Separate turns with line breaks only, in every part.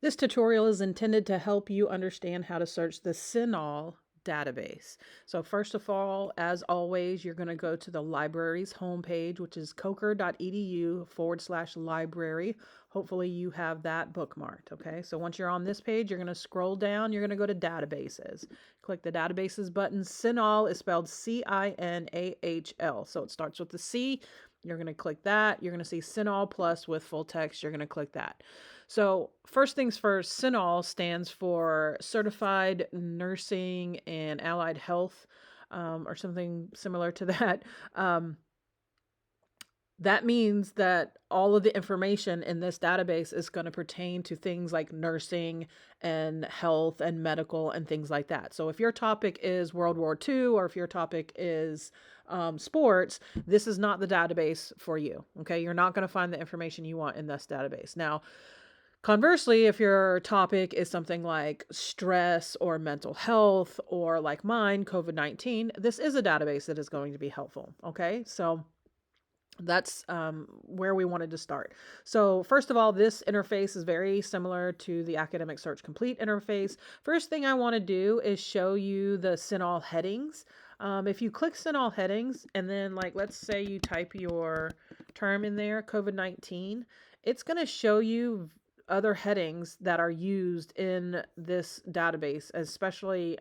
This tutorial is intended to help you understand how to search the CINAHL database. So first of all, as always, you're going to go to the library's homepage, which is coker.edu/library. Hopefully you have that bookmarked. Okay, so once you're on this page, you're going to scroll down, you're going to go to databases. Click the databases button. CINAHL is spelled CINAHL. So it starts with the C. You're going to click that. You're going to see CINAHL Plus with full text. You're going to click that. So first things first, CINAHL stands for Certified Nursing and Allied Health, or something similar to that. That means that all of the information in this database is going to pertain to things like nursing and health and medical and things like that. So if your topic is World War II or if your topic is sports, this is not the database for you. Okay, you're not going to find the information you want in this database. Now, conversely, if your topic is something like stress or mental health or like mine, COVID-19, this is a database that is going to be helpful. Okay, so that's where we wanted to start. So first of all, this interface is very similar to the Academic Search Complete interface. First thing I want to do is show you the CINAHL headings. If you click CINAHL headings and then let's say you type your term in there, COVID-19, it's going to show you other headings that are used in this database, especially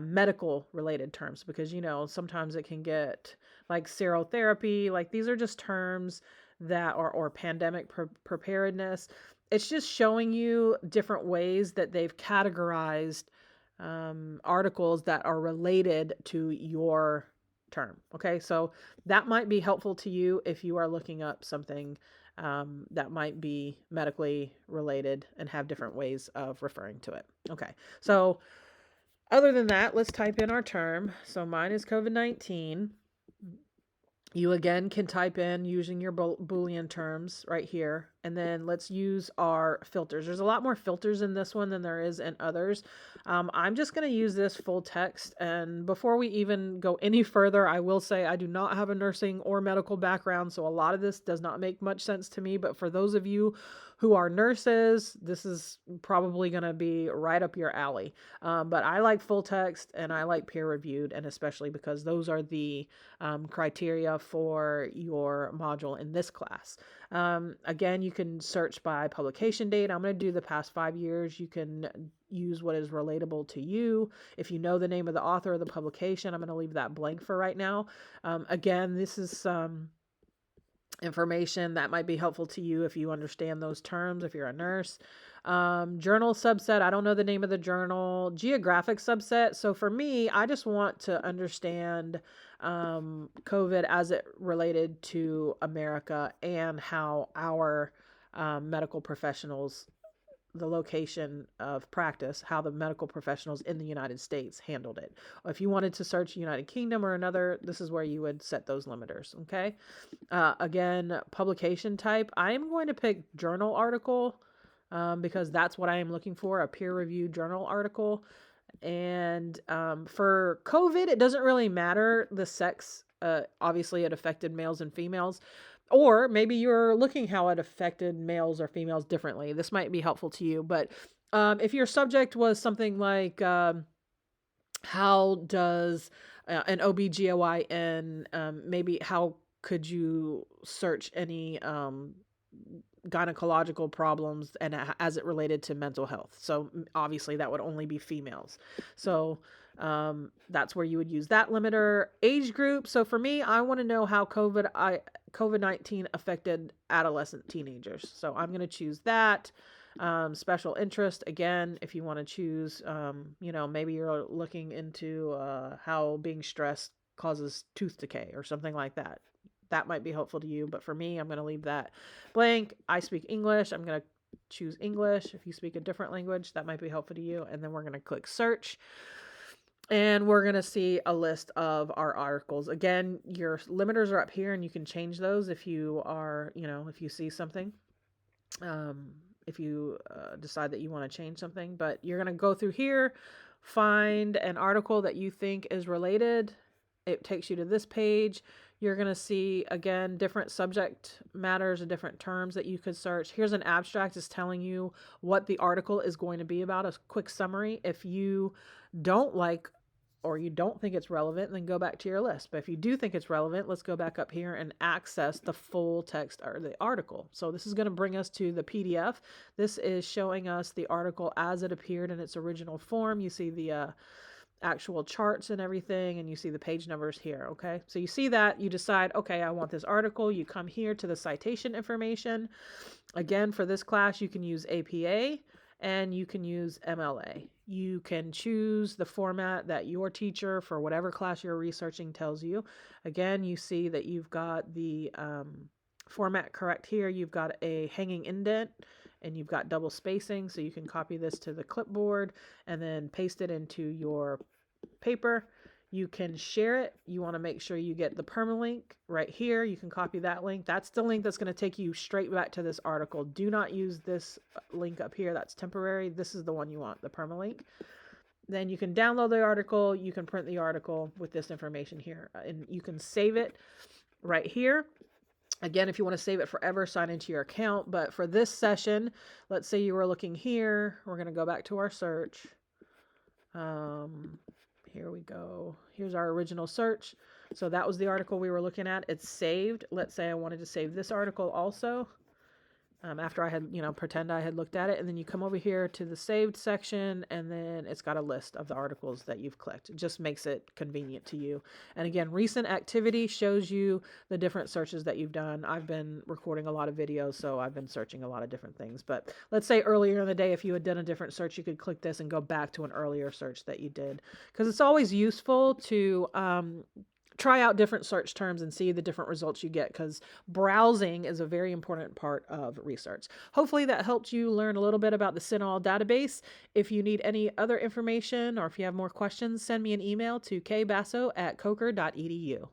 medical related terms, because sometimes it can get like serotherapy, like these are just terms that are, or pandemic preparedness. It's just showing you different ways that they've categorized articles that are related to your term. Okay, so that might be helpful to you if you are looking up something that might be medically related and have different ways of referring to it. Okay, so other than that, let's type in our term. So mine is COVID-19. You again can type in using your Boolean terms right here. And then let's use our filters. There's a lot more filters in this one than there is in others. I'm just going to use this full text. And before we even go any further, I will say I do not have a nursing or medical background, so a lot of this does not make much sense to me. But for those of you who are nurses, this is probably going to be right up your alley. But I like full text and I like peer reviewed, and especially because those are the criteria for your module in this class. Again, you can search by publication date. I'm going to do the past 5 years. You can use what is relatable to you. If you know the name of the author of the publication, I'm going to leave that blank for right now. Again, this is some information that might be helpful to you if you understand those terms, if you're a nurse. Journal subset, I don't know the name of the journal. Geographic subset, so for me, I just want to understand COVID as it related to America and how our medical professionals, the location of practice, how the medical professionals in the United States handled it. If you wanted to search United Kingdom or another, this is where you would set those limiters. Okay. Again, publication type, I am going to pick journal article because that's what I am looking for, a peer-reviewed journal article. And for COVID, it doesn't really matter the sex. Obviously, it affected males and females. Or maybe you're looking how it affected males or females differently. This might be helpful to you. But if your subject was something like how does an OBGYN, maybe how could you search any gynecological problems and as it related to mental health. So obviously that would only be females. So that's where you would use that limiter. Age group. So for me, I want to know how COVID-19 affected adolescent teenagers. So I'm going to choose that. Special interest. Again, if you want to choose, maybe you're looking into how being stressed causes tooth decay or something like that. That might be helpful to you, but for me, I'm going to leave that blank. I speak English. I'm going to choose English. If you speak a different language, that might be helpful to you. And then we're going to click search. And we're going to see a list of our articles. Again, your limiters are up here and you can change those if you are, if you see something. If you decide that you want to change something. But you're going to go through here, find an article that you think is related. It takes you to this page. You're going to see, again, different subject matters and different terms that you could search. Here's an abstract. It's telling you what the article is going to be about, a quick summary. If you don't like or you don't think it's relevant, then go back to your list. But if you do think it's relevant, let's go back up here and access the full text or the article. So this is going to bring us to the PDF. This is showing us the article as it appeared in its original form. You see the actual charts and everything, and you see the page numbers here. Okay, so you see that, you decide, okay, I want this article. You come here to the citation information. Again, for this class, you can use APA and you can use MLA. You can choose the format that your teacher for whatever class you're researching tells you. Again, you see that you've got the format correct here. You've got a hanging indent and you've got double spacing, so you can copy this to the clipboard and then paste it into your paper. You can share it. You want to make sure you get the permalink right here. You can copy that link. That's the link that's going to take you straight back to this article. Do not use this link up here. That's temporary. This is the one you want, the permalink. Then you can download the article. You can print the article with this information here, and you can save it right here. Again, if you want to save it forever, sign into your account. But for this session, let's say you were looking here. We're going to go back to our search. Here we go. Here's our original search. So that was the article we were looking at. It's saved. Let's say I wanted to save this article also. After I had, pretend I had looked at it, and then you come over here to the saved section, and then it's got a list of the articles that you've clicked. It just makes it convenient to you. And again, recent activity shows you the different searches that you've done. I've been recording a lot of videos, so I've been searching a lot of different things. But let's say earlier in the day, if you had done a different search, you could click this and go back to an earlier search that you did. Because it's always useful to try out different search terms and see the different results you get, because browsing is a very important part of research. Hopefully that helped you learn a little bit about the CINAHL database. If you need any other information or if you have more questions, send me an email to kbasso@coker.edu.